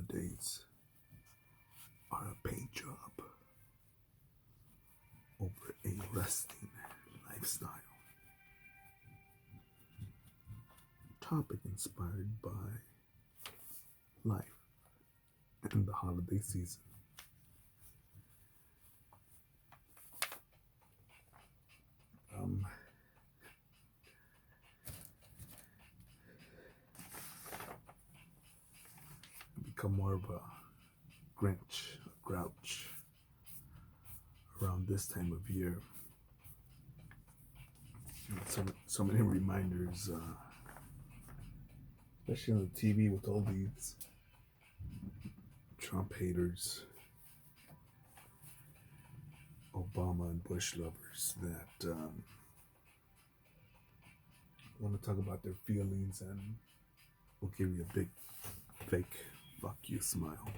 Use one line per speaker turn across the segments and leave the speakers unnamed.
holidays are a paid job over a resting lifestyle. Topic inspired by life and the holiday season. Um, become more of a Grinch, a grouch around this time of year. And so many reminders, especially on the TV with all these Trump haters, Obama and Bush lovers that want to talk about their feelings and will give you a big fake fuck you smile.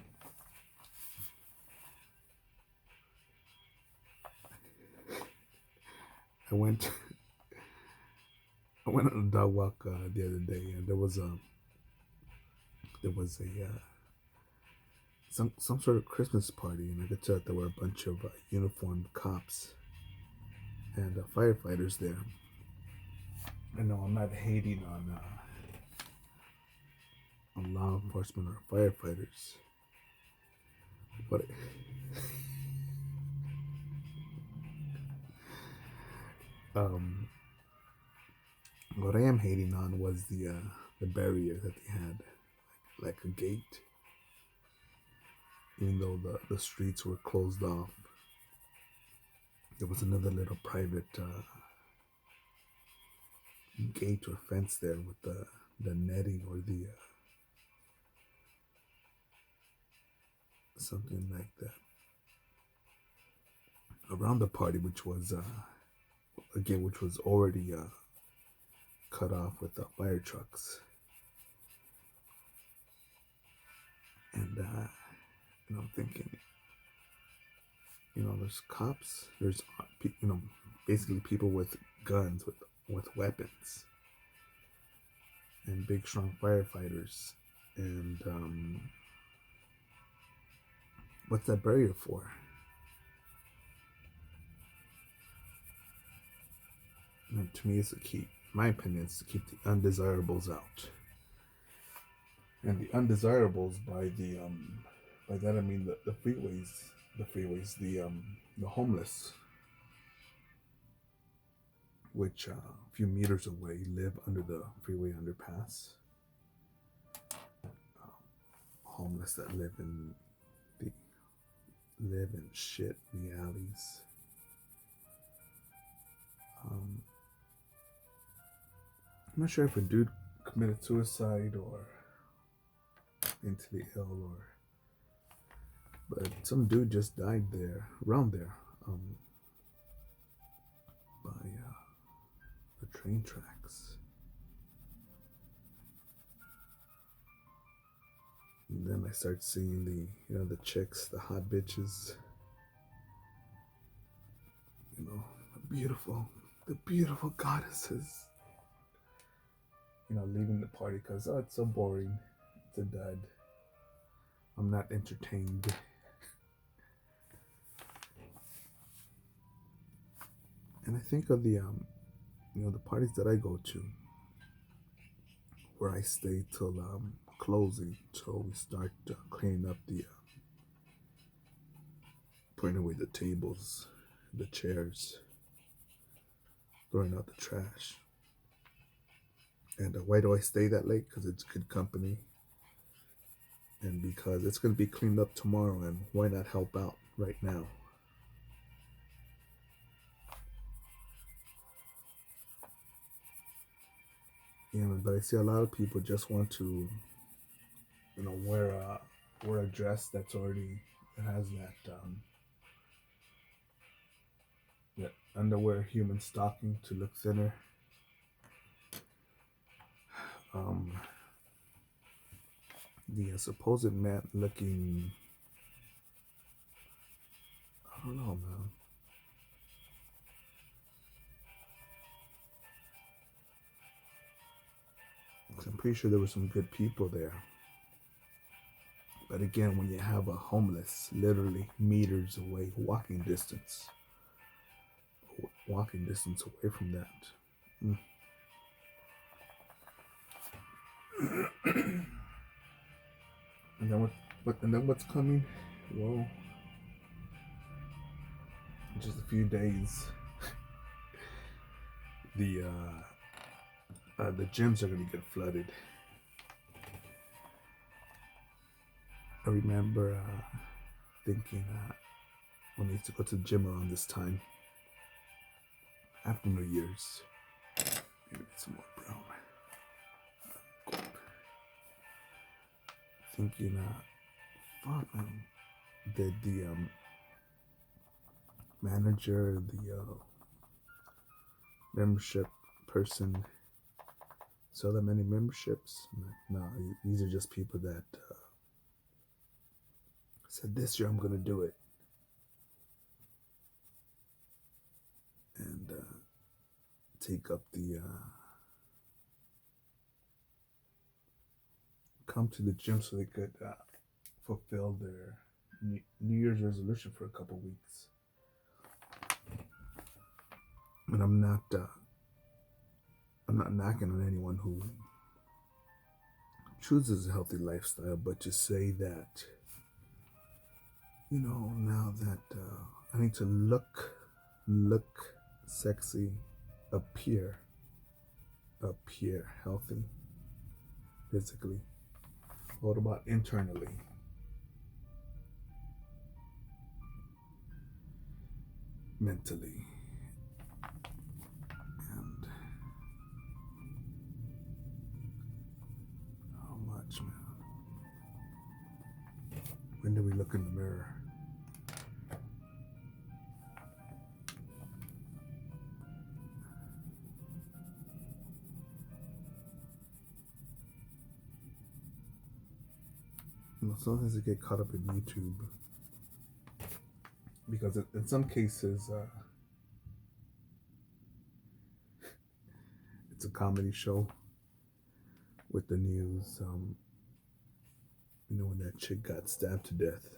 I went I went on a dog walk the other day, and there was a some sort of Christmas party, and I could tell that there were a bunch of uniformed cops and firefighters there. I know I'm not hating on law enforcement or firefighters, but um, what I am hating on was the barrier that they had, like a gate, even though the streets were closed off. There was another little private gate or fence there with the netting or the something like that around the party, which was again, which was already cut off with the fire trucks. And I'm thinking, there's cops, there's basically people with guns, with weapons, and big strong firefighters. And what's that barrier for? And to me, it's to keep, my opinion, is to keep the undesirables out. And the undesirables, by that I mean the freeways, the homeless, which a few meters away live under the freeway underpass. Homeless that live in shit in the alleys. I'm not sure if a dude committed suicide or mentally ill, but some dude just died there, around there, by the train tracks. And then I start seeing the chicks, the hot bitches, the beautiful goddesses, leaving the party because, it's so boring. It's a dud. I'm not entertained. And I think of the parties that I go to, where I stay till closing, till we start cleaning up putting away the tables, the chairs, throwing out the trash. And why do I stay that late? Because it's good company, and because it's going to be cleaned up tomorrow, and why not help out right now? But I see a lot of people just want to, wear a dress that has that underwear human stocking to look thinner. The supposed man looking, I don't know, man. I'm pretty sure there were some good people there. But again, when you have a homeless literally meters away, walking distance away from that. And then what's coming? Well, in just a few days, the gyms are gonna get flooded. I remember thinking when I used to go to the gym around this time after New Year's. Maybe some more brown. Thinking, fuck, man, did the manager, the membership person sell that many memberships? No, these are just people that said, this year I'm gonna do it, and take up the come to the gym so they could fulfill their New Year's resolution for a couple weeks. And I'm not knocking on anyone who chooses a healthy lifestyle, but to say that, you know, now that I need to look sexy, appear healthy physically. What about internally? Mentally? And how much, man? When do we look in the mirror? You know, sometimes I get caught up in YouTube because in some cases it's a comedy show with the news. You know, when that chick got stabbed to death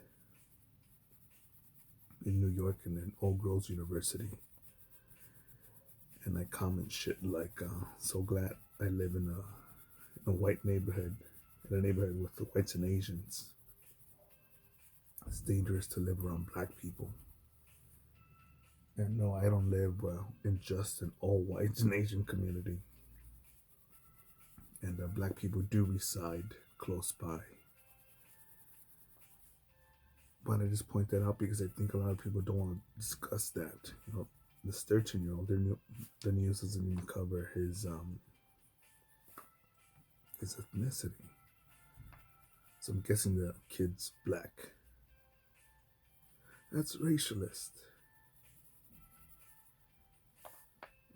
in New York and in Old Groves University, and I comment shit like, "So glad I live in a white neighborhood." In a neighborhood with the whites and Asians. It's dangerous to live around black people. And no, I don't live in just an all whites and Asian community. And black people do reside close by. But I just point that out because I think a lot of people don't want to discuss that. You know, this 13-year-old, the news doesn't even cover his ethnicity. So I'm guessing the kid's black. That's racialist.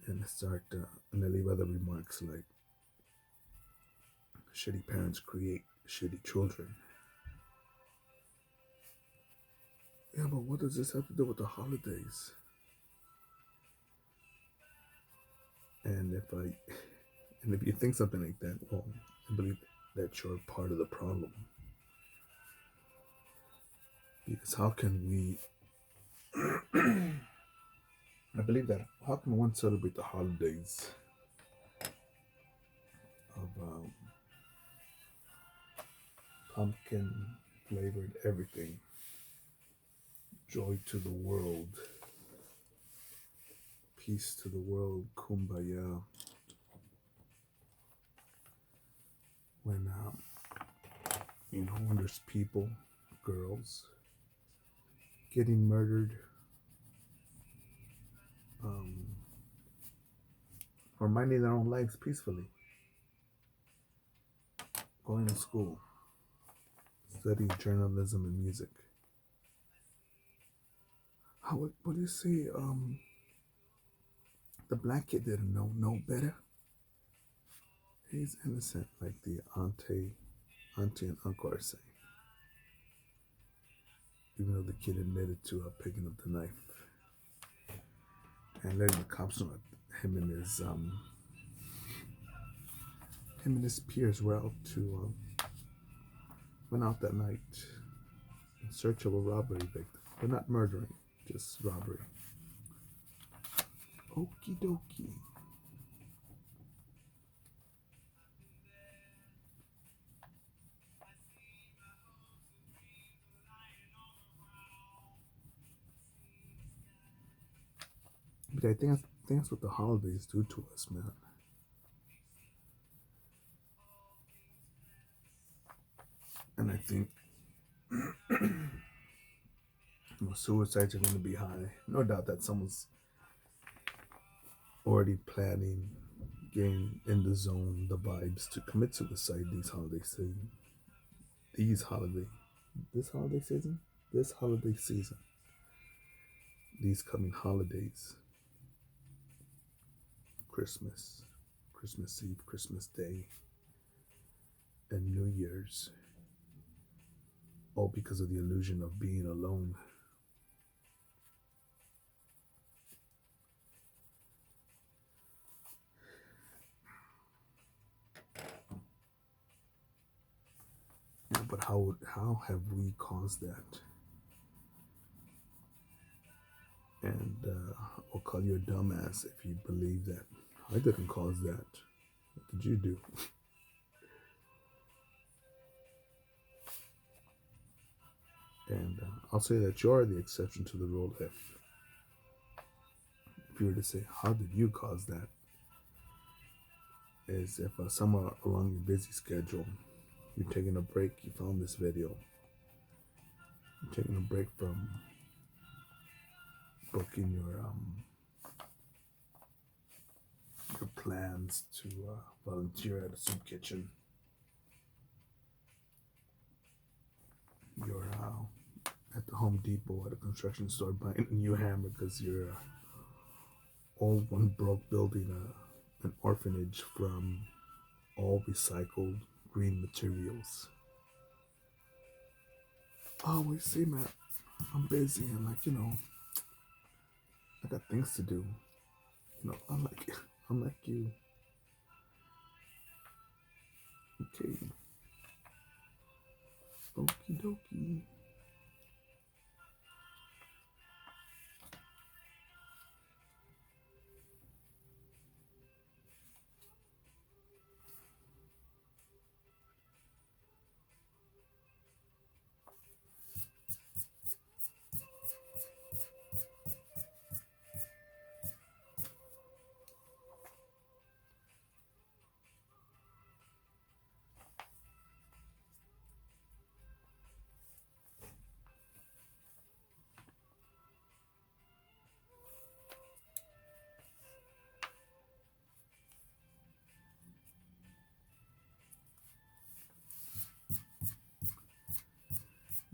And and I leave other remarks like, shitty parents create shitty children. Yeah, but what does this have to do with the holidays? And if you think something like that, well, I believe that you're part of the problem. Because how can we, I believe that, how can one celebrate the holidays of pumpkin flavored everything, joy to the world, peace to the world, kumbaya, when, when there's people, girls, getting murdered, or minding their own lives peacefully, going to school, studying journalism and music. What do you say? The black kid didn't know better. He's innocent, like the auntie and uncle are saying. Even though the kid admitted to picking up the knife and letting the cops know that him and his peers were out to went out that night in search of a robbery victim, but not murdering, just robbery. Okie dokie. But I think that's what the holidays do to us, man. And I think suicides are going to be high. No doubt that someone's already planning, getting in the zone, the vibes to commit suicide these holiday season. These holiday, this holiday season, this holiday season, these coming holidays, Christmas, Christmas Eve, Christmas Day, and New Year's, all because of the illusion of being alone. Yeah, but how have we caused that? And I'll call you a dumbass if you believe that. I didn't cause that. What did you do? And I'll say that you're the exception to the rule if you were to say, how did you cause that? Is if somewhere along your busy schedule, you're taking a break, you found this video, you're taking a break from booking your plans to volunteer at a soup kitchen. You're at the Home Depot at a construction store buying a new hammer because you're all one broke building an orphanage from all recycled green materials. Oh, we see, Matt, I'm busy and I got things to do. I'm like you. Okay. Okie dokie.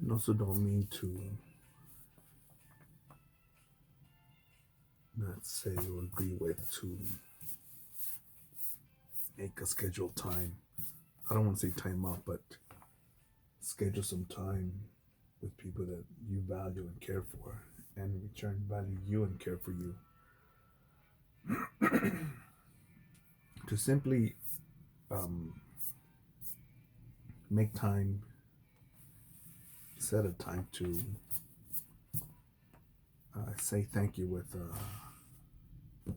And also don't mean to not say or agree with to make a scheduled time. I don't want to say time out, but schedule some time with people that you value and care for, and in return value you and care for you. To simply make time, set a time to say thank you with a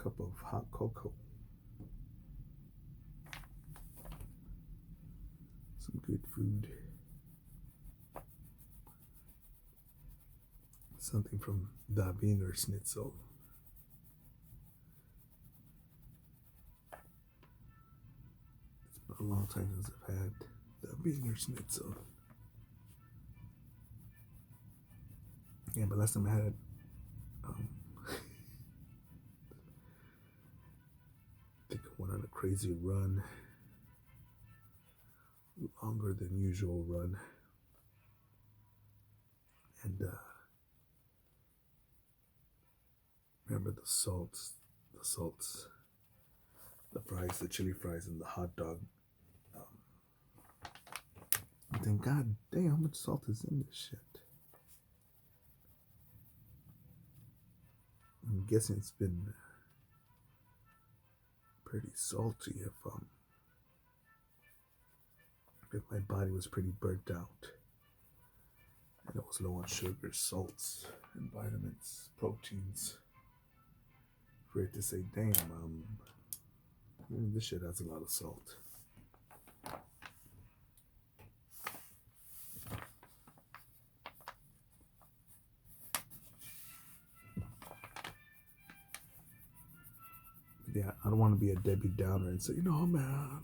cup of hot cocoa, some good food, something from the Wiener Schnitzel. It's been a long time since I've had the Wiener Schnitzel. Yeah, but last time I had it, I think I went on a crazy run, longer than usual run, and remember the fries, the chili fries, and the hot dog. I think, God damn, how much salt is in this shit? I'm guessing it's been pretty salty if if my body was pretty burnt out and it was low on sugar, salts, and vitamins, proteins, for it to say, damn, this shit has a lot of salt. Yeah, I don't want to be a Debbie Downer and say, man,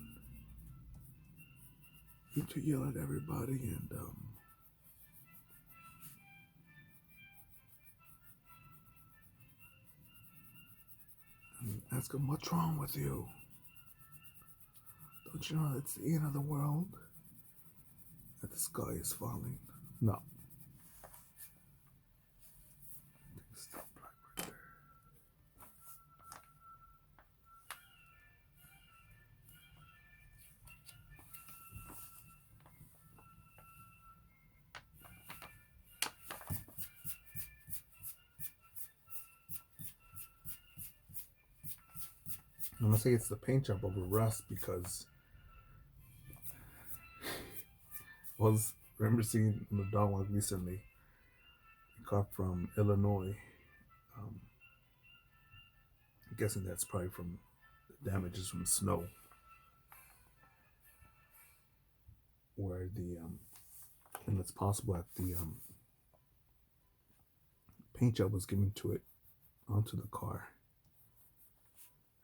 you to yell at everybody and ask them what's wrong with you. Don't you know it's the end of the world? That the sky is falling. No. Stop black right there. I'm gonna say it's the paint job over rust because I remember seeing the dog walk recently. Got from Illinois. I'm guessing that's probably from the damages from snow, where and it's possible that the paint job was given to it onto the car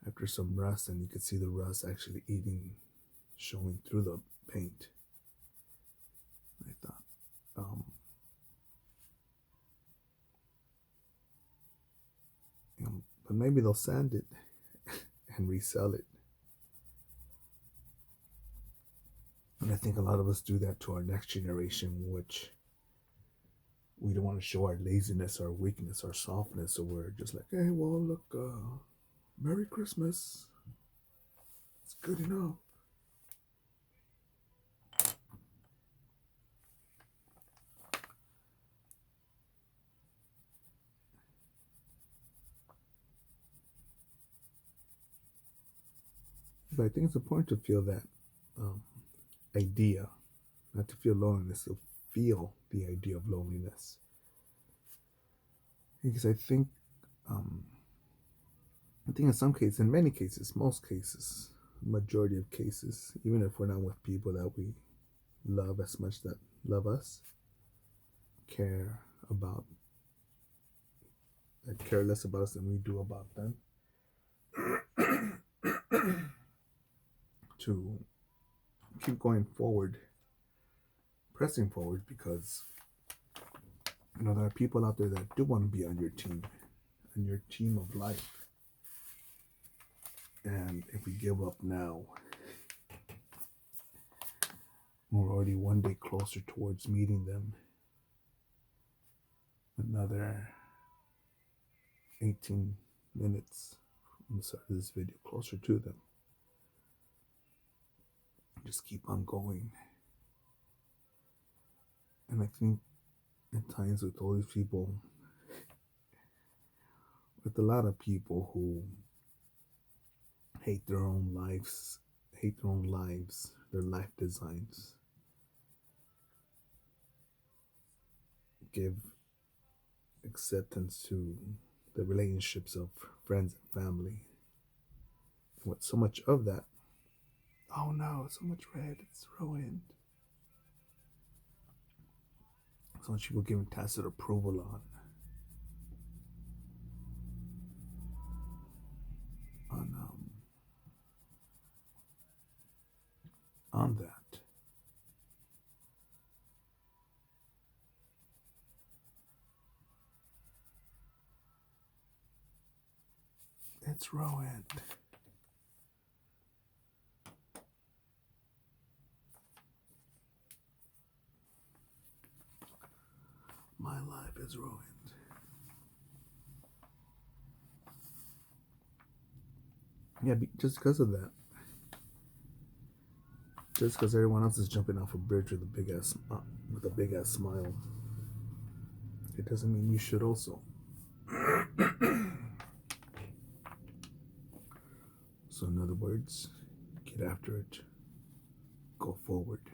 after some rust, and you could see the rust actually showing through the paint. I thought, but maybe they'll sand it and resell it. And I think a lot of us do that to our next generation, which we don't want to show our laziness, our weakness, our softness. So we're just like, hey, well, look, Merry Christmas. It's good enough. But I think it's important to feel that idea, not to feel loneliness, to feel the idea of loneliness. Because I think in some cases, in many cases, most cases, majority of cases, even if we're not with people that we love as much that love us, care less about us than we do about them, to keep going forward, pressing forward, because there are people out there that do want to be on your team of life. And if we give up now, we're already one day closer towards meeting them. Another 18 minutes from the start of this video, closer to them. Just keep on going. And I think at times with all these people, with a lot of people who hate their own lives, their life designs, give acceptance to the relationships of friends and family. And with so much of that, oh no, so much red, it's ruined. So much people giving tacit approval on that. It's ruined. My life is ruined. Yeah, just because of that. Just because everyone else is jumping off a bridge with a big ass smile, it doesn't mean you should also. So in other words, get after it. Go forward.